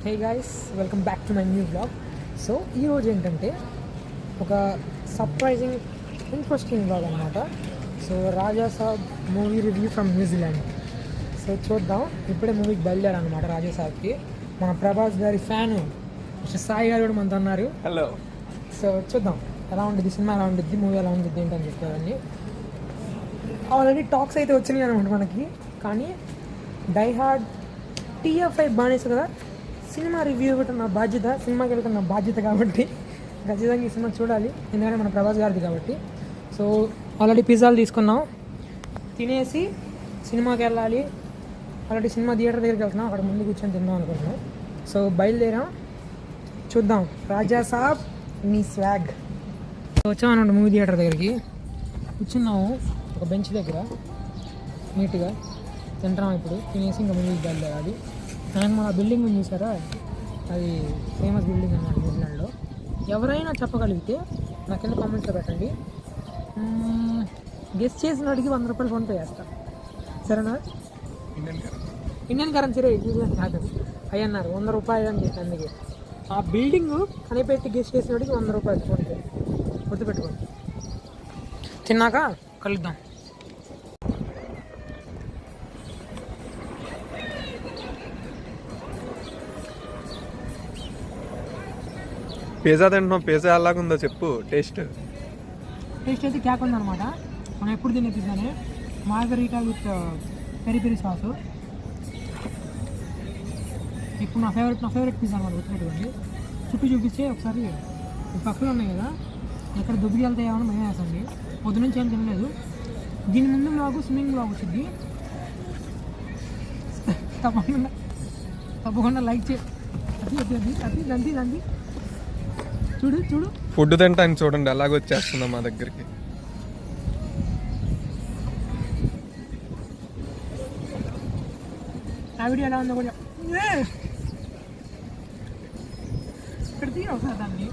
Hey guys, welcome back to my new blog. So ఈరోజు ఏంటంటే ఒక సర్ప్రైజింగ్ ఇంట్రెస్టింగ్ బ్లాగ్ అనమాట. So Raja Saab movie review from New Zealand. So చూద్దాం, ఇప్పుడే మూవీకి బయలుదేరనమాట. రాజా సాబ్కి మన ప్రభాస్ గారి ఫ్యాను మిస్టర్ సాయి గారు కూడా మనతో అన్నారు. హలో. సో చూద్దాం ఎలా ఉంటుంది సినిమా, ఎలా ఉంటుంది మూవీ, ఎలా ఉంటుంది ఏంటని చెప్పేవన్నీ. ఆల్రెడీ టాక్స్ అయితే వచ్చినాయి అనమాట మనకి. కానీ డై హార్డ్ టీఎఫ్ఐ బానేసు కదా, సినిమా రివ్యూ ఇవ్వటం నా బాధ్యత, సినిమాకి వెళ్ళటం నా బాధ్యత. కాబట్టి ఖచ్చితంగా ఈ సినిమా చూడాలి, ఎందుకంటే మన ప్రభాస్ గారిది కాబట్టి. సో ఆల్రెడీ పిజ్జాలు తీసుకున్నాం, తినేసి సినిమాకి వెళ్ళాలి. ఆల్రెడీ సినిమా థియేటర్ దగ్గరికి వెళ్తున్నాం, అక్కడ ముందు కూర్చొని తిందాం అనుకుంటున్నాం. సో బయలుదేరాం, చూద్దాం రాజా సాబ్ నీ స్వాగ్. వచ్చామన్నమాట మూవీ థియేటర్ దగ్గరికి, కూర్చున్నాము ఒక బెంచ్ దగ్గర నీట్గా. తింటాం ఇప్పుడు, తినేసి ఇంకా మూవీకి బయలుదేరాలి. అండ్ మన బిల్డింగ్ చూసారా, అది ఫేమస్ బిల్డింగ్ అన్నమాట న్యూజిలాండ్లో. ఎవరైనా చెప్పగలిగితే నా కింద కామెంట్స్లో పెట్టండి. గెస్ట్ చేసిన వాడికి 100 రూపాయలు ఫోన్పే చేస్తా, సరేనా? ఇండియన్ కరెన్సీ రే, న్యూజిలాండ్ కాదు. అవి అన్నారు 100 రూపాయలు అని చెప్పి, అందుకే ఆ బిల్డింగ్ కనిపెట్టి గెస్ట్ చేసిన వాడికి 100 రూపాయలు ఫోన్పే. గుర్తుపెట్టుకోండి. తిన్నాక కలుద్దాం. పిజ్జా తింటున్నాం, పిజ్జా ఎలాగ ఉందో చెప్పు. టేస్ట్ అయితే క్యాక్ ఉందన్నమాట. మనం ఎప్పుడు తినే పిజ్జానే, Margherita with peri peri sauce. ఇప్పుడు నా ఫేవరెట్ పిజ్జా అనమాట, గుర్తుపెట్టుకోండి. చుట్టూ చూపిస్తే ఒకసారి పక్కలు ఉన్నాయి కదా, ఎక్కడ దుబ్బికి వెళ్తాయేమో భయం వేస్తుంది. పొద్దు నుంచి ఏం తినలేదు. దీని ముందు మాకు స్విమ్మింగ్ బ్లాగ్ వచ్చింది, తప్పకుండా లైక్ చేయి. అది దంది చూడు. ఫుడ్ తింటాను చూడండి, ఎలాగ వచ్చేస్తుందా మా దగ్గరికి. ఆ వీడియో ఎలా ఉందో కూడా ఇక్కడ తీర ఒకసారి దాన్ని.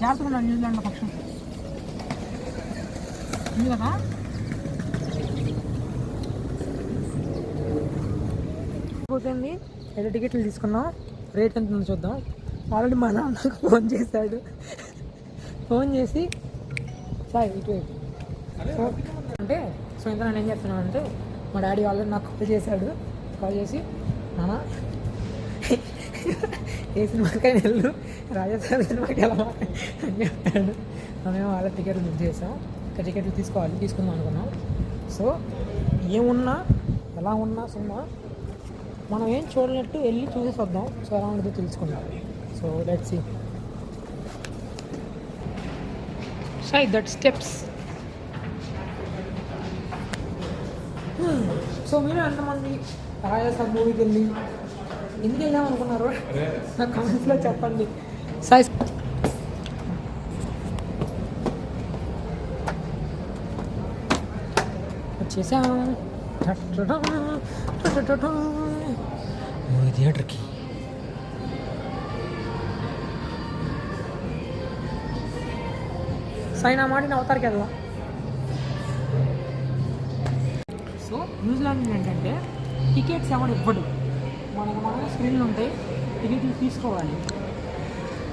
జాగ్రత్తగా ఉన్నాను న్యూజిలాండ్లో పక్షం ఉంది కదా. పోతుంది అయితే టికెట్లు తీసుకున్నాం, రేట్ ఎంత ఉందో చూద్దాం. ఆల్రెడీ మా నాన్న ఫోన్ చేశాడు, ఫోన్ చేసి సార్ ఇటువైపు అంటే. సో ఇంకా నేను ఏం చెప్తున్నాను అంటే, మా డాడీ ఆల్రెడీ నాకు కాల్ చేశాడు. కాల్ చేసి నాన్న ఏ సినిమాకైనా వెళ్ళు, రాజాసాబ్ సినిమాకి వెళ్ళమా అని చెప్పాడు. మేము వాళ్ళ టికెట్లు బుక్ చేసాం. ఇంకా టికెట్లు తీసుకుందాం అనుకున్నాం. సో ఏమున్నా ఎలా ఉన్నా సినిమా మనం ఏం చూడనట్టు వెళ్ళి చూసేసి వద్దాం. సో ఎలా ఉంటుందో తెలుసుకుందాం. So let's see. Side that steps. So మీరు ఎంతమంది రాజాసాబ్ మూవీకి వెళ్ళి ఎందుకు వెళ్ళామనుకున్నారు నా కామెంట్స్లో చెప్పండి. సాయి వచ్చేసాం మూవీ థియేటర్కి. సైనా మాడిన అవతారికి వెళ్దాం. సో న్యూజిలాండ్ ఏంటంటే టికెట్స్ ఎవరు ఇవ్వడు, మనకు స్క్రీన్లు ఉంటాయి, టికెట్లు తీసుకోవాలి.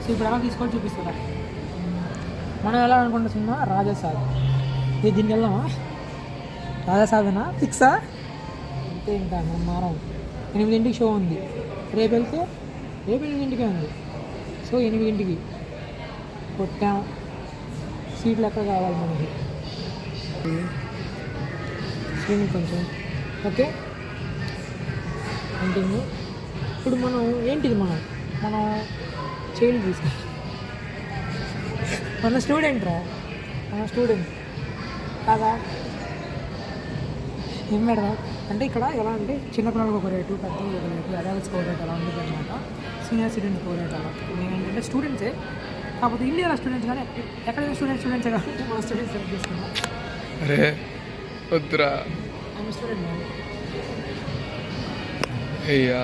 సో ఇప్పుడు ఎలా తీసుకోవాలి చూపిస్తారా. మనం ఎలా అనుకుంటున్న సినిమా రాజాసాబ్. దీనికి వెళ్దామా? రాజాసాబేనా ఫిక్సా? అంతే, ఇంకా మనం మారం. 8 షో ఉంది, రేపు 8 ఉంది. సో 8 కొట్టాం. సీట్లు ఎక్కడ కావాలి మనకి, స్క్రీన్ కొంచెం ఓకే. కంటిన్యూ. ఇప్పుడు మనం ఏంటిది, మనం చైల్డ్ తీసుకో. మన స్టూడెంట్ కాదా? ఏం పెడదాం అంటే ఇక్కడ ఎలా అంటే చిన్నపిల్లలకు ఒక రేటు, పెద్దలకు ఒక రేటు, అడల్ట్స్కి ఒక రేటు అలా ఉంటుంది అనమాట. సీనియర్ సిటిజన్కి ఒక రేటు అలా. నేనేంటంటే స్టూడెంట్సే, కాకపోతే ఇండియాలో స్టూడెంట్స్ కానీ ఎక్కడైనా స్టూడెంట్సే కాబట్టి మన స్టూడెంట్స్ సెలెక్ట్ చేసుకున్నాం. అరే వద్దురా, స్టూడెంట్ అయ్యా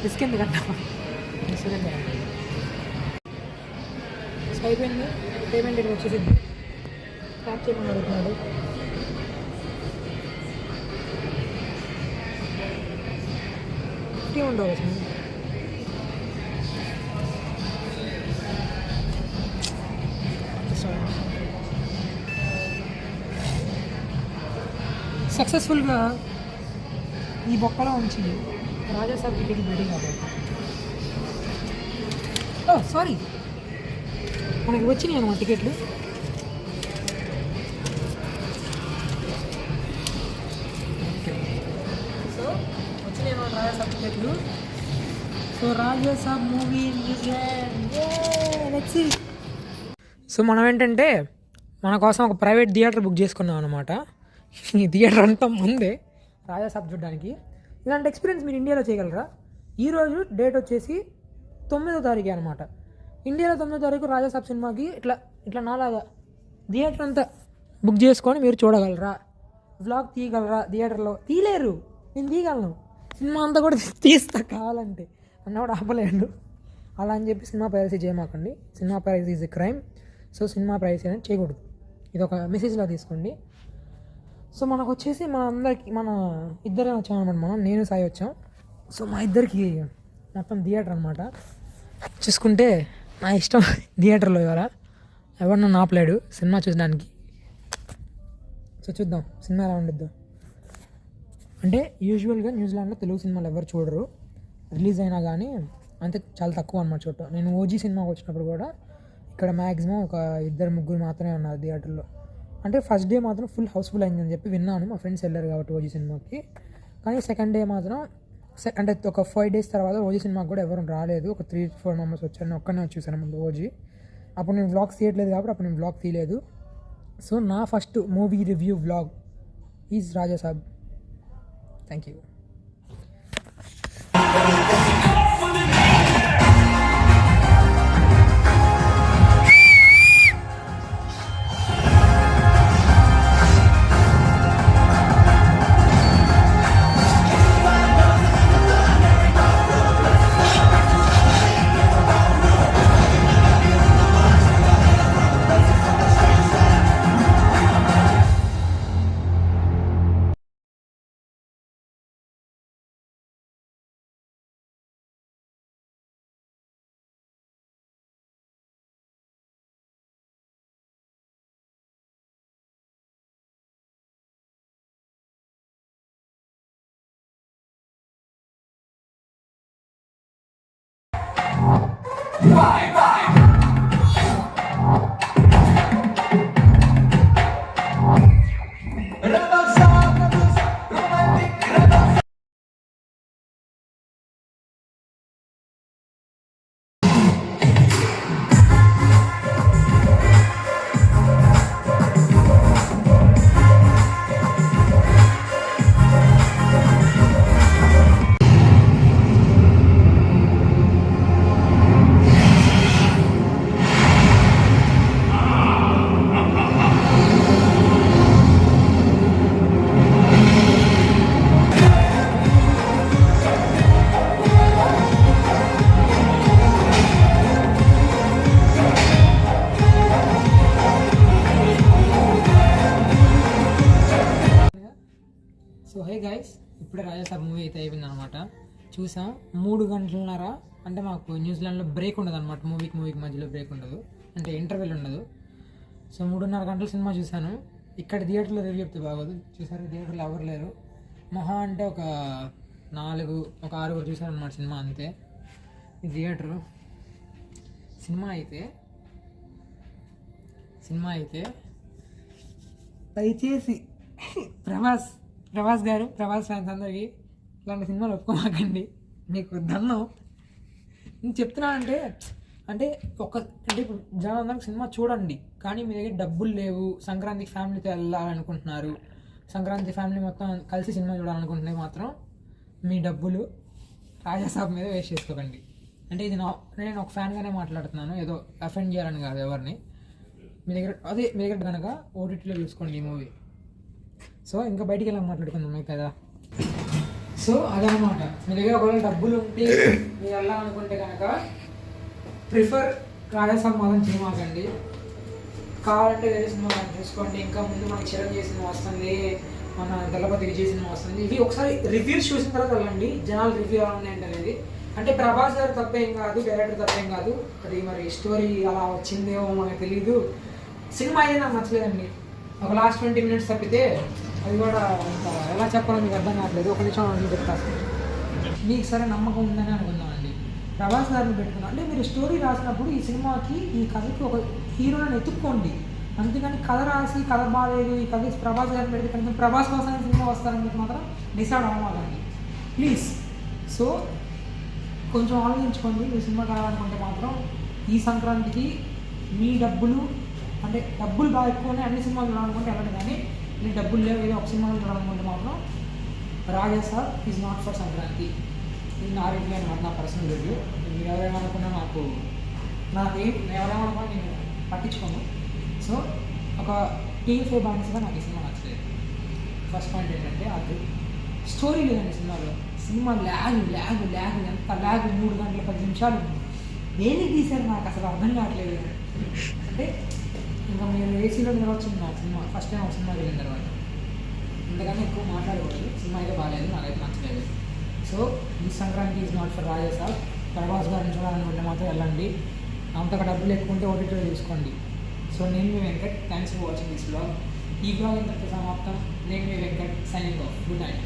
రిస్క్ ఎందుకంటే స్టూడెంట్. సో అయిపోయింది, పేమెంట్ వచ్చేసింది. ట్యాప్ చేయమని అడుగుతున్నాడు. 50 ఉండవు అసలు. సక్సెస్ఫుల్గా ఈ బొక్కలో ఉంచి రాజాసాబ్ టికెట్ రెడీ కాబట్టి సారీ మనకి వచ్చినాయి అన్నమాట టికెట్లు. సో వచ్చినాయి అన్నమాట రాజాసాబ్ టికెట్లు. సో రాజాసాబ్ మూవీ సో మనం ఏంటంటే మన కోసం ఒక ప్రైవేట్ థియేటర్ బుక్ చేసుకున్నాం అనమాట. ఈ థియేటర్ అంతా ముందే రాజాసాబ్ చూడడానికి. ఇలాంటి ఎక్స్పీరియన్స్ మీరు ఇండియాలో చేయగలరా? ఈరోజు డేట్ వచ్చేసి 9వ తారీఖు అనమాట. ఇండియాలో 9వ తారీఖు రాజాసాబ్ సినిమాకి ఇట్లా ఇట్లా నాలాగా థియేటర్ అంతా బుక్ చేసుకొని మీరు చూడగలరా? వ్లాగ్ తీయగలరా? థియేటర్లో తీయలేరు, నేను తీయగలను. సినిమా అంతా కూడా తీస్తా కావాలంటే, అన్న కూడా ఆపలేడు. అలా అని చెప్పి సినిమా పైరసీ చేయమాకండి. Cinema piracy is a crime. So cinema piracy అనేది చేయకూడదు. ఇది ఒక మెసేజ్లా తీసుకోండి. సో మనకు వచ్చేసి మన ఇద్దరే వచ్చామన్నమాట. నేను సాయి వచ్చాం. సో మా ఇద్దరికి మొత్తం థియేటర్ అనమాట. చూసుకుంటే నా ఇష్టం థియేటర్లో ఇవాళ ఎవరు నన్ను ఆపలేడు సినిమా చూడడానికి. సో చూద్దాం సినిమా ఎలా ఉండిద్దాం. అంటే యూజువల్గా న్యూజిలాండ్లో తెలుగు సినిమాలు ఎవరు చూడరు, రిలీజ్ అయినా కానీ అంతే చాలా తక్కువ అనమాట చూడటం. నేను ఓజీ సినిమాకి వచ్చినప్పుడు కూడా ఇక్కడ మ్యాక్సిమం ఒక 2-3 మాత్రమే ఉన్నారు థియేటర్లో. అంటే ఫస్ట్ డే మాత్రం ఫుల్ హౌస్ఫుల్ అయిందని చెప్పి విన్నాను, మా ఫ్రెండ్స్ వెళ్ళారు కాబట్టి ఓజీ సినిమాకి. కానీ సెకండ్ డే మాత్రం అంటే ఒక 5 days తర్వాత ఓజీ సినిమాకి కూడా ఎవరు రాలేదు. ఒక 3-4 members వచ్చారు. నేను ఒక్కనే చూసాను ముందు ఓజీ. అప్పుడు నేను వ్లాగ్స్ తీయట్లేదు కాబట్టి అప్పుడు నేను వ్లాగ్ తీయలేదు. సో నా first movie review vlog is Rajasaab. Thank you. So hey guys, ఇప్పుడే రాజాసాబ్ మూవీ అయితే అయిపోయింది అనమాట. చూసాం 3 గంటలన్నర. అంటే మాకు న్యూజిలాండ్లో బ్రేక్ ఉండదు అనమాట. మూవీకి మధ్యలో బ్రేక్ ఉండదు, అంటే ఇంటర్వెల్ ఉండదు. సో 3.5 గంటల సినిమా చూశాను. ఇక్కడ థియేటర్లో రివ్యూ చెప్తే బాగోదు. చూసారు, థియేటర్లో ఎవరు లేరు. మహా అంటే ఒక 6 చూసారు అనమాట సినిమా, అంతే. ఈ థియేటరు సినిమా అయితే దయచేసి ప్రభాస్ గారు, ప్రభాస్ ఫ్యాన్స్ అందరికీ ఇలాంటి సినిమాలు ఒప్పుకోమాకండి, మీకు దండం. నేను చెప్తున్నానంటే అంటే ఇప్పుడు జనాలందరికి సినిమా చూడండి, కానీ మీ దగ్గర డబ్బులు లేవు, సంక్రాంతికి ఫ్యామిలీతో వెళ్ళాలనుకుంటున్నారు, సంక్రాంతి ఫ్యామిలీ మొత్తం కలిసి సినిమా చూడాలనుకుంటున్నాయి, మాత్రం మీ డబ్బులు రాజాసాబ్ మీద వేస్ట్ చేసుకోకండి. అంటే ఇది నేను ఒక ఫ్యాన్గానే మాట్లాడుతున్నాను, ఏదో అఫెండ్ చేయాలని కాదు ఎవరిని. మీ దగ్గర కనుక ఓటీటీలో చూసుకోండి ఈ మూవీ. సో ఇంకా బయటికి వెళ్ళాలి మాట్లాడుకుందాం కదా. సో అదనమాట, మీ దగ్గర ఒకవేళ డబ్బులు ఉంటే మీరు వెళ్ళాలనుకుంటే కనుక ప్రిఫర్ రాజాసాబ్ మాత్రం చేయమాకండి. కావాలంటే వేరే సినిమా చూసుకోండి. ఇంకా ముందు మనకి చిరంజీవి సినిమా వస్తుంది, మన దళపతి విజయ్ సినిమా వస్తుంది. ఇవి ఒకసారి రివ్యూస్ చూసిన తర్వాత వెళ్ళండి, జనాలు రివ్యూ ఎలా ఉన్నాయంటే అనేది. అంటే ప్రభాస్ గారు తప్పేం కాదు, డైరెక్టర్ తప్పేం కాదు, అది మరి స్టోరీ అలా వచ్చిందేమో మనకు తెలియదు. సినిమా అయితే నాకు నచ్చలేదండి. ఒక లాస్ట్ 20 minutes తప్పితే అది కూడా ఇంకా ఎలా చెప్పాలో మీకు అర్థం కావట్లేదు. ఒక నిమిషం అని చెప్తాను. మీకు సరే నమ్మకం ఉందని అనుకుందామండి. ప్రభాస్ గారిని పెట్టుకున్నాం అంటే మీరు స్టోరీ రాసినప్పుడు ఈ సినిమాకి ఈ కథకి ఒక హీరోని ఎత్తుక్కోండి, అంతేగాని కథ రాసి కథ బాగాలేదు ఈ కథ ప్రభాస్ గారిని పెడితే కనుక ప్రభాస్ కోసం సినిమా వస్తారని చెప్పి మాత్రం డిసైడ్ అవ్వాలండి ప్లీజ్. సో కొంచెం ఆలోచించుకోండి. మీ సినిమా కావాలనుకుంటే మాత్రం ఈ సంక్రాంతికి మీ డబ్బులు అంటే డబ్బులు బాగా ఎక్కువనే అన్ని సినిమాలు చూడాలనుకుంటే వెళ్ళండి, కానీ మీ డబ్బులు లేవు ఏదో ఒక సినిమాలు చూడాలనుకుంటే మాత్రం Raja sir is not for Sankranti. ఇది నా రివ్యూ అనమాట, నా పర్సనల్ రివ్యూ. మీరు ఎవరేమనుకున్నా నాకు నేను ఎవరేమనుకున్నా నేను పట్టించుకోను. సో ఒక టీఎఫ్ఐ బానిసగా నాకు ఈ సినిమా నచ్చలేదు. ఫస్ట్ పాయింట్ ఏంటంటే అది స్టోరీ లేదండి సినిమాలో. సినిమా ల్యాగ్ ఎంత ల్యాగ్, 3 గంటల 10 నిమిషాలు దేనికి తీశారు నాకు అసలు అర్థం కావట్లేదు. అంటే ఇంకా మీరు ఏసీలో నిలవచ్చింది నా సినిమా ఫస్ట్ టైం ఒక సినిమా వెళ్ళిన తర్వాత. ఇంతకన్నా ఎక్కువ మాట్లాడకూడదు. సినిమా అయితే బాగాలేదు, నాకైతే నచ్చలేదు. సో ఈ Sankranti is not for Raja sir. Prabhas గారిని చూడాలనుకుంటే మాత్రం వెళ్ళండి, అంతగా డబ్బులు ఎక్కువ ఉంటే ఓటీటీలో తీసుకోండి. సో నేను మీ Venkat, thanks for watching this blog. ఈ బ్లాగ్ ఇంతకు సమాప్తం. నేను మీ Venkat, signing off. Good night.